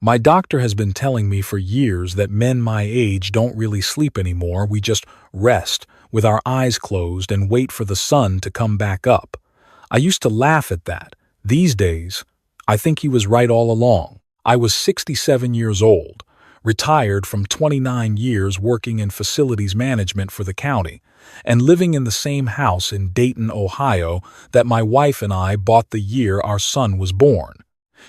My doctor has been telling me for years that men my age don't really sleep anymore. We just rest with our eyes closed and wait for the sun to come back up. I used to laugh at that. These days, I think he was right all along. I was 67 years old, retired from 29 years working in facilities management for the county, and living in the same house in Dayton, Ohio that my wife and I bought the year our son was born.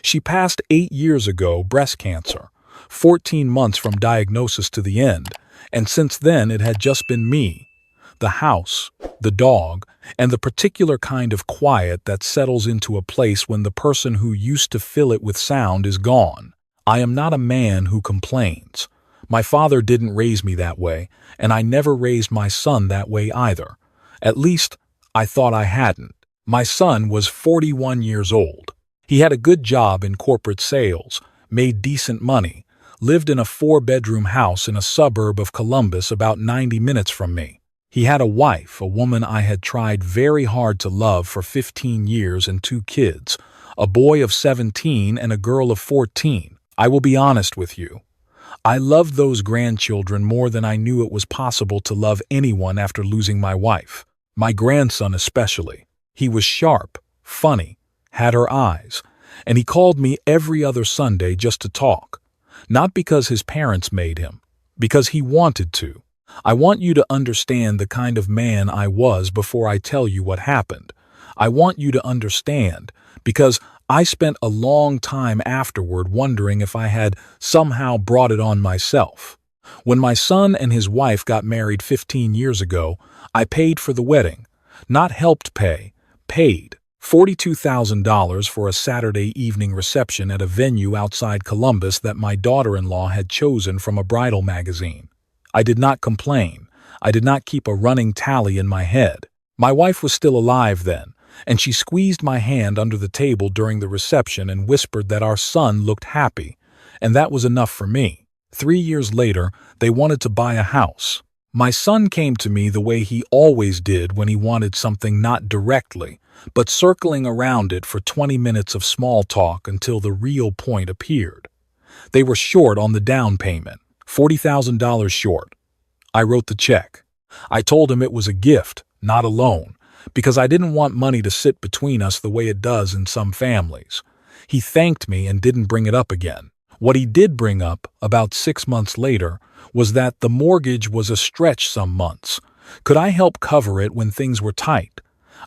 She passed 8 years ago, breast cancer, 14 months from diagnosis to the end, and since then it had just been me, the house, the dog, and the particular kind of quiet that settles into a place when the person who used to fill it with sound is gone. I am not a man who complains. My father didn't raise me that way, and I never raised my son that way either. At least, I thought I hadn't. My son was 41 years old. He had a good job in corporate sales, made decent money, lived in a 4-bedroom house in a suburb of Columbus about 90 minutes from me. He had a wife, a woman I had tried very hard to love for 15 years, and 2 kids, a boy of 17 and a girl of 14. I will be honest with you. I loved those grandchildren more than I knew it was possible to love anyone after losing my wife. My grandson especially. He was sharp, funny, had her eyes, and he called me every other Sunday just to talk. Not because his parents made him, because he wanted to. I want you to understand the kind of man I was before I tell you what happened. I want you to understand, because I spent a long time afterward wondering if I had somehow brought it on myself. When my son and his wife got married 15 years ago, I paid for the wedding. Not helped pay, paid. $42,000 for a Saturday evening reception at a venue outside Columbus that my daughter-in-law had chosen from a bridal magazine. I did not complain. I did not keep a running tally in my head. My wife was still alive then, and she squeezed my hand under the table during the reception and whispered that our son looked happy, and that was enough for me. 3 years later, they wanted to buy a house. My son came to me the way he always did when he wanted something, not directly, but circling around it for 20 minutes of small talk until the real point appeared. They were short on the down payment, $40,000 short. I wrote the check. I told him it was a gift, not a loan, because I didn't want money to sit between us the way it does in some families. He thanked me and didn't bring it up again. What he did bring up, about 6 months later, was that the mortgage was a stretch some months. Could I help cover it when things were tight?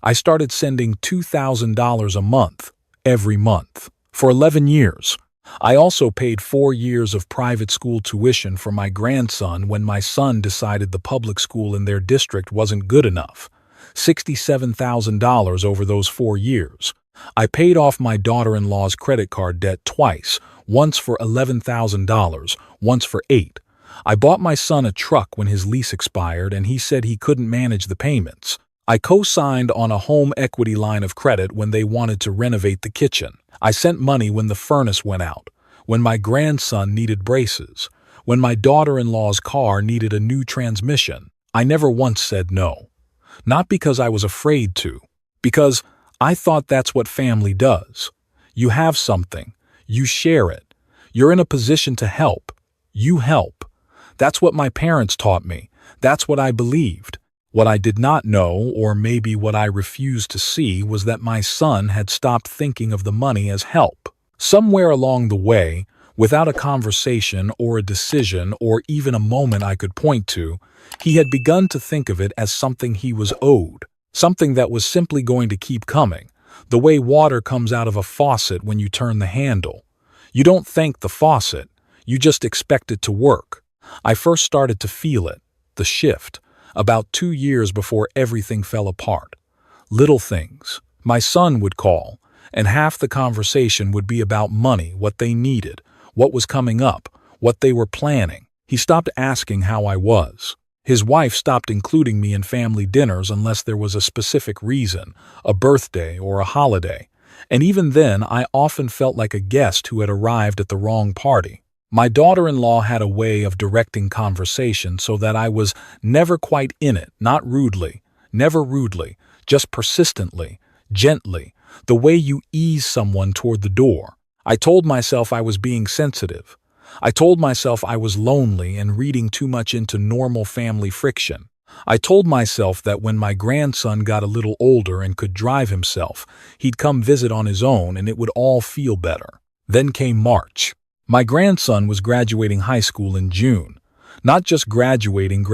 I started sending $2,000 a month, every month, for 11 years. I also paid 4 years of private school tuition for my grandson when my son decided the public school in their district wasn't good enough. $67,000 over those 4 years. I paid off my daughter-in-law's credit card debt twice, once for $11,000, once for $8,000. I bought my son a truck when his lease expired and he said he couldn't manage the payments. I co-signed on a home equity line of credit when they wanted to renovate the kitchen. I sent money when the furnace went out, when my grandson needed braces, when my daughter-in-law's car needed a new transmission. I never once said no. Not because I was afraid to, because I thought that's what family does. You have something, you share it. You're in a position to help. You help. That's what my parents taught me. That's what I believed. What I did not know, or maybe what I refused to see, was that my son had stopped thinking of the money as help. Somewhere along the way, without a conversation or a decision or even a moment I could point to, he had begun to think of it as something he was owed, something that was simply going to keep coming, the way water comes out of a faucet when you turn the handle. You don't thank the faucet, you just expect it to work. I first started to feel it, the shift, about 2 years before everything fell apart. Little things. My son would call, and half the conversation would be about money, what they needed, what was coming up, what they were planning. He stopped asking how I was. His wife stopped including me in family dinners unless there was a specific reason, a birthday or a holiday. And even then, I often felt like a guest who had arrived at the wrong party. My daughter-in-law had a way of directing conversation so that I was never quite in it, not rudely, never rudely, just persistently, gently, the way you ease someone toward the door. I told myself I was being sensitive. I told myself I was lonely and reading too much into normal family friction. I told myself that when my grandson got a little older and could drive himself, he'd come visit on his own and it would all feel better. Then came March. My grandson was graduating high school in June. Not just graduating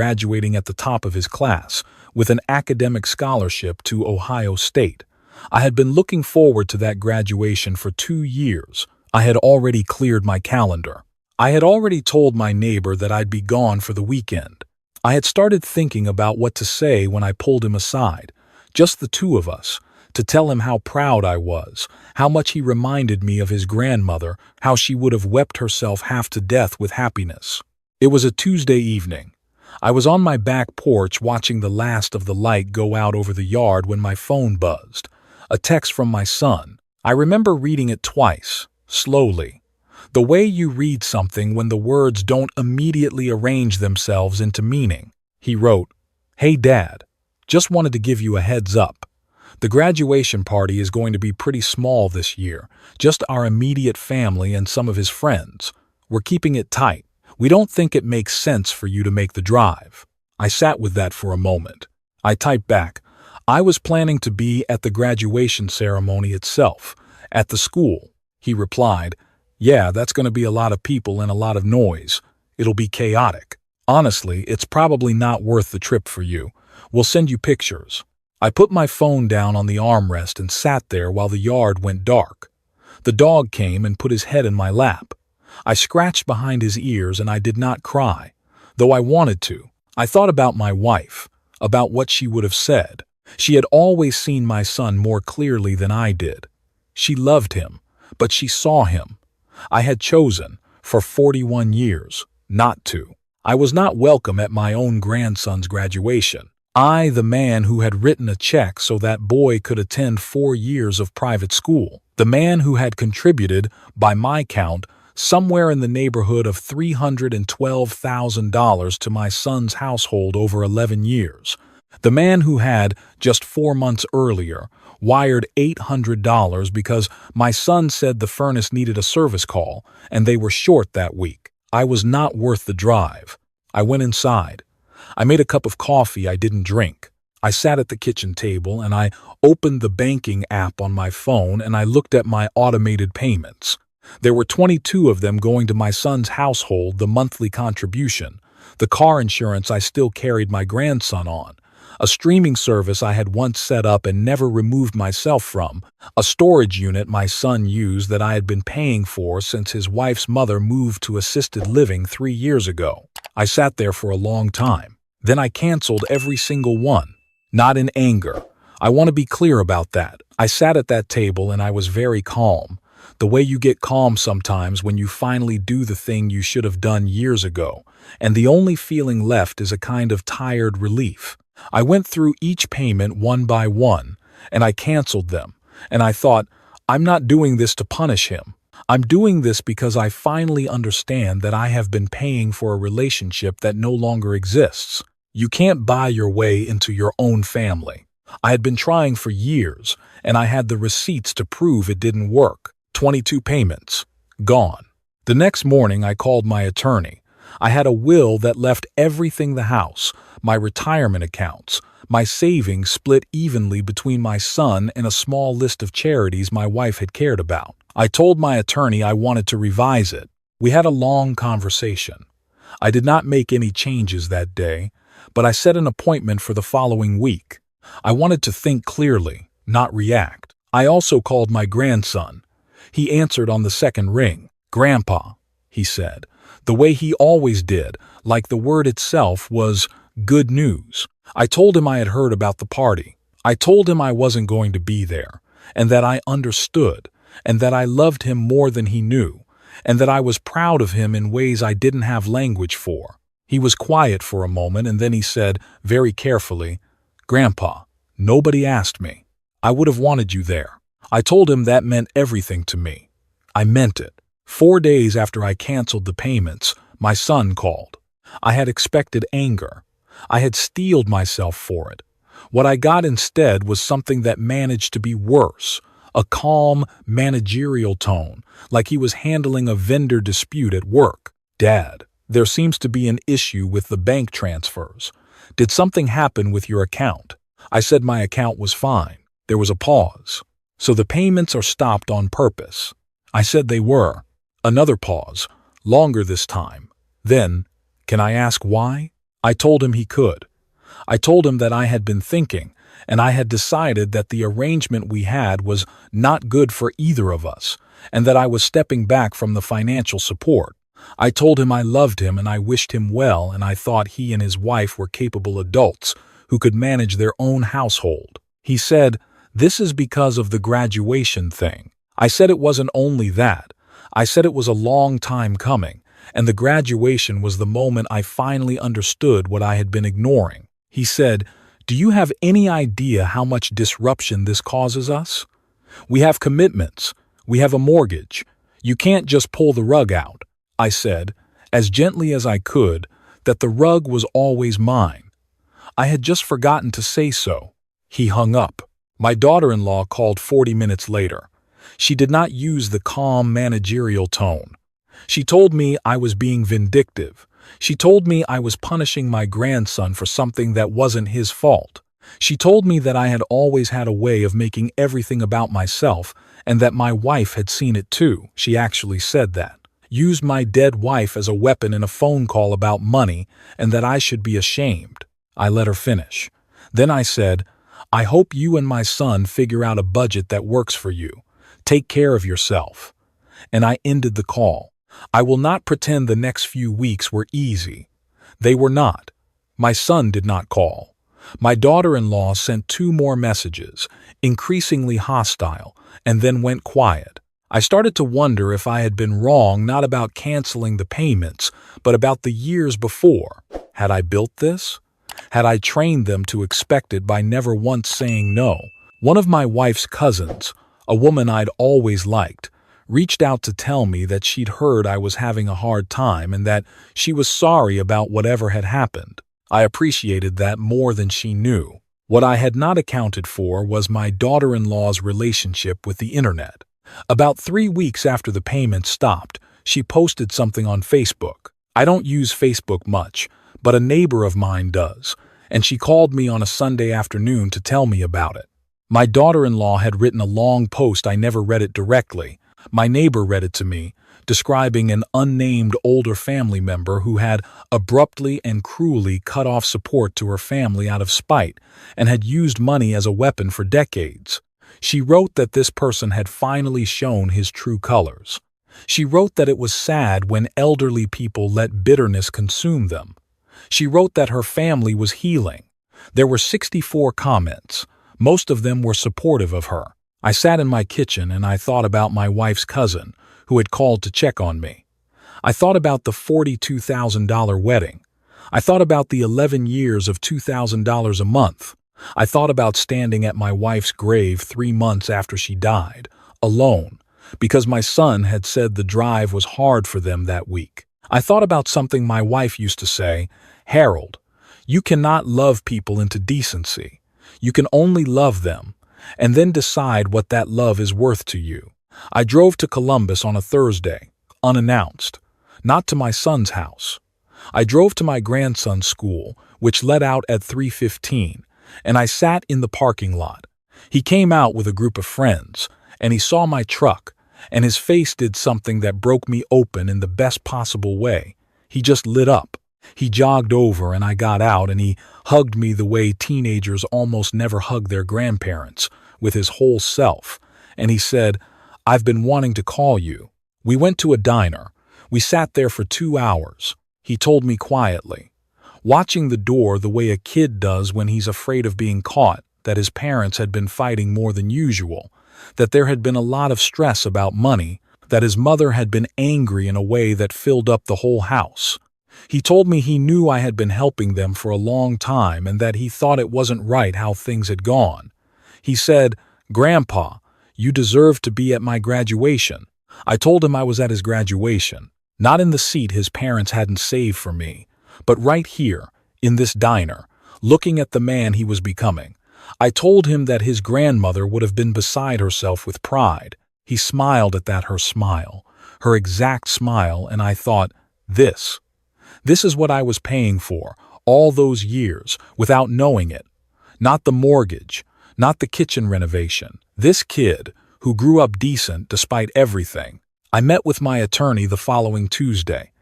at the top of his class, with an academic scholarship to Ohio State. I had been looking forward to that graduation for 2 years. I had already cleared my calendar. I had already told my neighbor that I'd be gone for the weekend. I had started thinking about what to say when I pulled him aside, just the two of us, to tell him how proud I was, how much he reminded me of his grandmother, how she would have wept herself half to death with happiness. It was a Tuesday evening. I was on my back porch watching the last of the light go out over the yard when my phone buzzed. A text from my son. I remember reading it twice, slowly. The way you read something when the words don't immediately arrange themselves into meaning. He wrote, "Hey Dad, just wanted to give you a heads up. The graduation party is going to be pretty small this year, just our immediate family and some of his friends. We're keeping it tight. We don't think it makes sense for you to make the drive." I sat with that for a moment. I typed back, "I was planning to be at the graduation ceremony itself, at the school." He replied, "Yeah, that's going to be a lot of people and a lot of noise. It'll be chaotic. Honestly, it's probably not worth the trip for you. We'll send you pictures." I put my phone down on the armrest and sat there while the yard went dark. The dog came and put his head in my lap. I scratched behind his ears and I did not cry, though I wanted to. I thought about my wife, about what she would have said. She had always seen my son more clearly than I did. She loved him, but she saw him. I had chosen, for 41 years, not to. I was not welcome at my own grandson's graduation. I, the man who had written a check so that boy could attend 4 years of private school. The man who had contributed, by my count, somewhere in the neighborhood of $312,000 to my son's household over 11 years. The man who had, just 4 months earlier, wired $800 because my son said the furnace needed a service call and they were short that week. I was not worth the drive. I went inside. I made a cup of coffee I didn't drink. I sat at the kitchen table and I opened the banking app on my phone and I looked at my automated payments. There were 22 of them going to my son's household, the monthly contribution, the car insurance I still carried my grandson on, a streaming service I had once set up and never removed myself from, a storage unit my son used that I had been paying for since his wife's mother moved to assisted living 3 years ago. I sat there for a long time. Then I canceled every single one. Not in anger. I want to be clear about that. I sat at that table and I was very calm. The way you get calm sometimes when you finally do the thing you should have done years ago, and the only feeling left is a kind of tired relief. I went through each payment one by one, and I canceled them, and I thought, I'm not doing this to punish him. I'm doing this because I finally understand that I have been paying for a relationship that no longer exists. You can't buy your way into your own family. I had been trying for years, and I had the receipts to prove it didn't work. 22 payments. Gone. The next morning I called my attorney. I had a will that left everything the house, my retirement accounts, my savings split evenly between my son and a small list of charities my wife had cared about. I told my attorney I wanted to revise it. We had a long conversation. I did not make any changes that day, but I set an appointment for the following week. I wanted to think clearly, not react. I also called my grandson. He answered on the second ring. "Grandpa," he said, the way he always did, like the word itself was good news. I told him I had heard about the party. I told him I wasn't going to be there, and that I understood, and that I loved him more than he knew, and that I was proud of him in ways I didn't have language for. He was quiet for a moment, and then he said, very carefully, "Grandpa, nobody asked me. I would have wanted you there." I told him that meant everything to me. I meant it. 4 days after I canceled the payments, my son called. I had expected anger. I had steeled myself for it. What I got instead was something that managed to be worse, a calm, managerial tone, like he was handling a vendor dispute at work. "Dad, there seems to be an issue with the bank transfers. Did something happen with your account?" I said my account was fine. There was a pause. "So the payments are stopped on purpose?" I said they were. Another pause, longer this time. Then, "Can I ask why?" I told him he could. I told him that I had been thinking, and I had decided that the arrangement we had was not good for either of us, and that I was stepping back from the financial support. I told him I loved him and I wished him well, and I thought he and his wife were capable adults who could manage their own household. He said, "This is because of the graduation thing." I said it wasn't only that. I said it was a long time coming, and the graduation was the moment I finally understood what I had been ignoring. He said, "Do you have any idea how much disruption this causes us? We have commitments. We have a mortgage. You can't just pull the rug out." I said, as gently as I could, that the rug was always mine. I had just forgotten to say so. He hung up. My daughter-in-law called 40 minutes later. She did not use the calm managerial tone. She told me I was being vindictive. She told me I was punishing my grandson for something that wasn't his fault. She told me that I had always had a way of making everything about myself and that my wife had seen it too. She actually said that. Used my dead wife as a weapon in a phone call about money and that I should be ashamed. I let her finish. Then I said, "I hope you and my son figure out a budget that works for you. Take care of yourself." And I ended the call. I will not pretend the next few weeks were easy. They were not. My son did not call. My daughter-in-law sent 2 more messages, increasingly hostile, and then went quiet. I started to wonder if I had been wrong not about canceling the payments, but about the years before. Had I built this? Had I trained them to expect it by never once saying no? One of my wife's cousins, a woman I'd always liked, reached out to tell me that she'd heard I was having a hard time and that she was sorry about whatever had happened. I appreciated that more than she knew. What I had not accounted for was my daughter-in-law's relationship with the internet. About 3 weeks after the payment stopped, she posted something on Facebook. I don't use Facebook much, but a neighbor of mine does, and she called me on a Sunday afternoon to tell me about it. My daughter-in-law had written a long post. I never read it directly. My neighbor read it to me, describing an unnamed older family member who had abruptly and cruelly cut off support to her family out of spite and had used money as a weapon for decades. She wrote that this person had finally shown his true colors. She wrote that it was sad when elderly people let bitterness consume them. She wrote that her family was healing. There were 64 comments. Most of them were supportive of her. I sat in my kitchen and I thought about my wife's cousin, who had called to check on me. I thought about the $42,000 wedding. I thought about the 11 years of $2,000 a month. I thought about standing at my wife's grave 3 months after she died, alone, because my son had said the drive was hard for them that week. I thought about something my wife used to say, "Harold, you cannot love people into decency. You can only love them, and then decide what that love is worth to you." I drove to Columbus on a Thursday, unannounced, not to my son's house. I drove to my grandson's school, which let out at 3:15, and I sat in the parking lot. He came out with a group of friends, and he saw my truck, and his face did something that broke me open in the best possible way. He just lit up. He jogged over and I got out and he hugged me the way teenagers almost never hug their grandparents, with his whole self. And he said, "I've been wanting to call you." We went to a diner. We sat there for 2 hours. He told me quietly, watching the door the way a kid does when he's afraid of being caught, that his parents had been fighting more than usual, that there had been a lot of stress about money, that his mother had been angry in a way that filled up the whole house. He told me he knew I had been helping them for a long time and that he thought it wasn't right how things had gone. He said, "Grandpa, you deserve to be at my graduation." I told him I was at his graduation, not in the seat his parents hadn't saved for me, but right here, in this diner, looking at the man he was becoming. I told him that his grandmother would have been beside herself with pride. He smiled at her smile, her exact smile, and I thought, this is what I was paying for, all those years, without knowing it. Not the mortgage, not the kitchen renovation. This kid, who grew up decent despite everything. I met with my attorney the following Tuesday.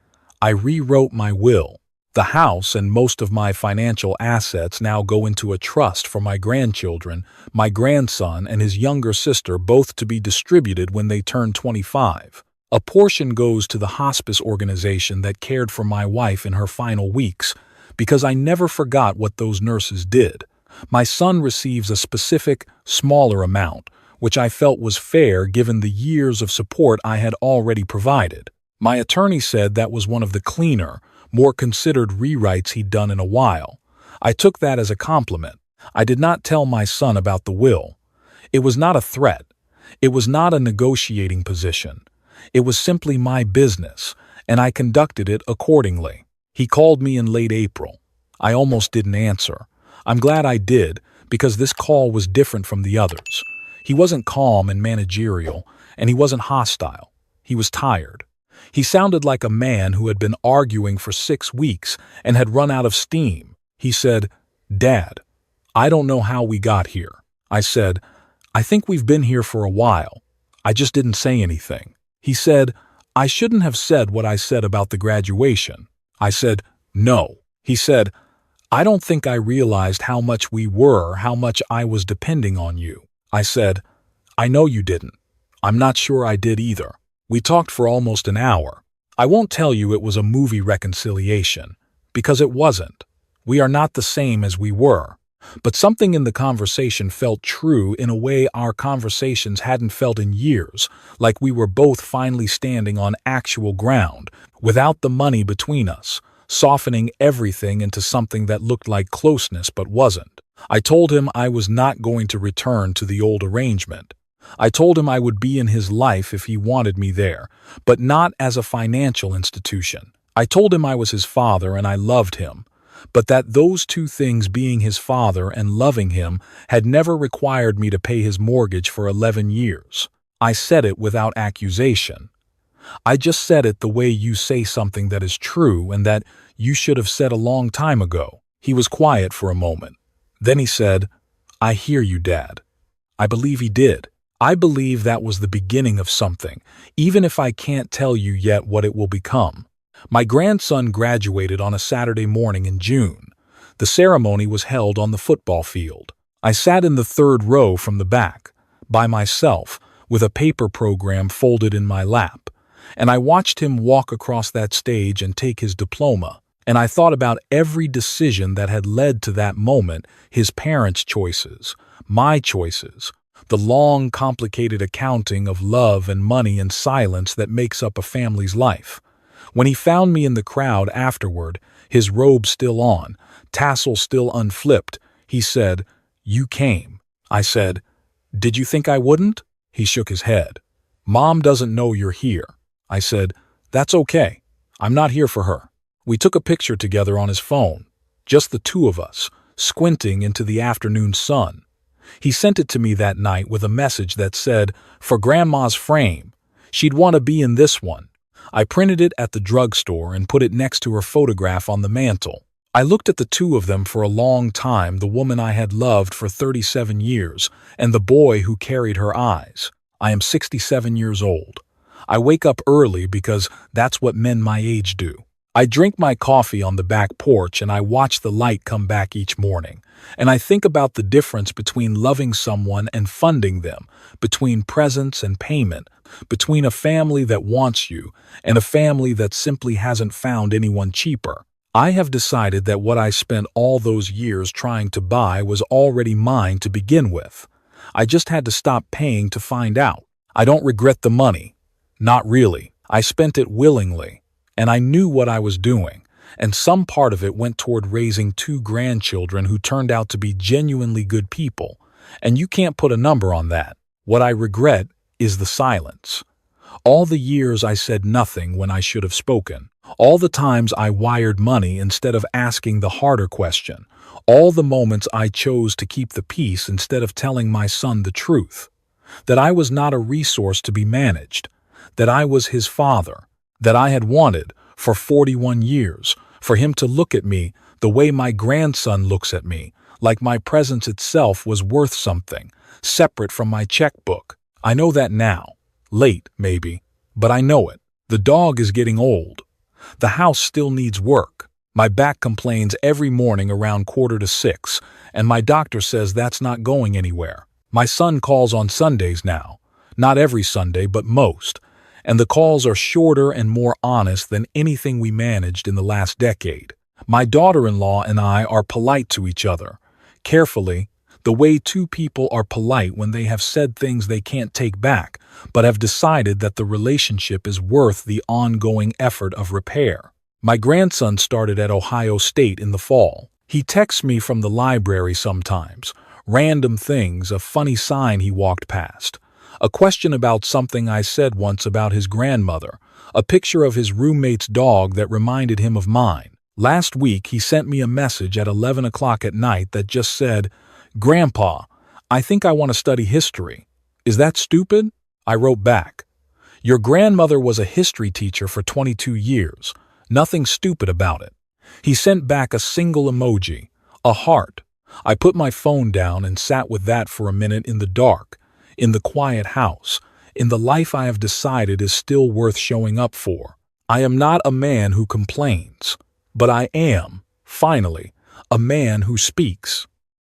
I rewrote my will. The house and most of my financial assets now go into a trust for my grandchildren, my grandson and his younger sister, both to be distributed when they turn 25. A portion goes to the hospice organization that cared for my wife in her final weeks, because I never forgot what those nurses did. My son receives a specific, smaller amount, which I felt was fair given the years of support I had already provided. My attorney said that was one of the cleaner, more considered rewrites he'd done in a while. I took that as a compliment. I did not tell my son about the will. It was not a threat. It was not a negotiating position. It was simply my business, and I conducted it accordingly. He called me in late April. I almost didn't answer. I'm glad I did, because this call was different from the others. He wasn't calm and managerial, and he wasn't hostile. He was tired. He sounded like a man who had been arguing for 6 weeks and had run out of steam. He said, "Dad, I don't know how we got here." I said, "I think we've been here for a while. I just didn't say anything." He said, "I shouldn't have said what I said about the graduation." I said, "No." He said, "I don't think I realized how much how much I was depending on you." I said, "I know you didn't. I'm not sure I did either." We talked for almost an hour. I won't tell you it was a movie reconciliation, because it wasn't. We are not the same as we were. But something in the conversation felt true in a way our conversations hadn't felt in years, like we were both finally standing on actual ground, without the money between us, softening everything into something that looked like closeness but wasn't. I told him I was not going to return to the old arrangement. I told him I would be in his life if he wanted me there, but not as a financial institution. I told him I was his father and I loved him, but that those two things, being his father and loving him, had never required me to pay his mortgage for 11 years. I said it without accusation. I just said it the way you say something that is true and that you should have said a long time ago. He was quiet for a moment. Then he said, "I hear you, Dad." I believe he did. I believe that was the beginning of something, even if I can't tell you yet what it will become. My grandson graduated on a Saturday morning in June. The ceremony was held on the football field. I sat in the third row from the back, by myself, with a paper program folded in my lap, and I watched him walk across that stage and take his diploma, and I thought about every decision that had led to that moment, his parents' choices, my choices, the long, complicated accounting of love and money and silence that makes up a family's life. When he found me in the crowd afterward, his robe still on, tassel still unflipped, he said, "You came." I said, "Did you think I wouldn't?" He shook his head. "Mom doesn't know you're here." I said, "That's okay. I'm not here for her." We took a picture together on his phone, just the two of us, squinting into the afternoon sun. He sent it to me that night with a message that said, "For Grandma's frame. She'd want to be in this one." I printed it at the drugstore and put it next to her photograph on the mantel. I looked at the two of them for a long time, the woman I had loved for 37 years and the boy who carried her eyes. I am 67 years old. I wake up early because that's what men my age do. I drink my coffee on the back porch and I watch the light come back each morning. And I think about the difference between loving someone and funding them, between presence and payment, between a family that wants you and a family that simply hasn't found anyone cheaper. I have decided that what I spent all those years trying to buy was already mine to begin with. I just had to stop paying to find out. I don't regret the money. Not really. I spent it willingly. And I knew what I was doing, and some part of it went toward raising 2 grandchildren who turned out to be genuinely good people, and you can't put a number on that. What I regret is the silence. All the years I said nothing when I should have spoken. All the times I wired money instead of asking the harder question. All the moments I chose to keep the peace instead of telling my son the truth. That I was not a resource to be managed. That I was his father. That I had wanted, for 41 years, for him to look at me the way my grandson looks at me, like my presence itself was worth something, separate from my checkbook. I know that now. Late, maybe. But I know it. The dog is getting old. The house still needs work. My back complains every morning around 5:45, and my doctor says that's not going anywhere. My son calls on Sundays now. Not every Sunday, but most. And the calls are shorter and more honest than anything we managed in the last decade. My daughter-in-law and I are polite to each other. Carefully, the way two people are polite when they have said things they can't take back, but have decided that the relationship is worth the ongoing effort of repair. My grandson started at Ohio State in the fall. He texts me from the library sometimes, random things, a funny sign he walked past, a question about something I said once about his grandmother, a picture of his roommate's dog that reminded him of mine. Last week he sent me a message at 11 o'clock at night that just said, "Grandpa, I think I want to study history. Is that stupid?" I wrote back, "Your grandmother was a history teacher for 22 years. Nothing stupid about it." He sent back a single emoji, a heart. I put my phone down and sat with that for a minute in the dark, in the quiet house, in the life I have decided is still worth showing up for. I am not a man who complains, but I am, finally, a man who speaks.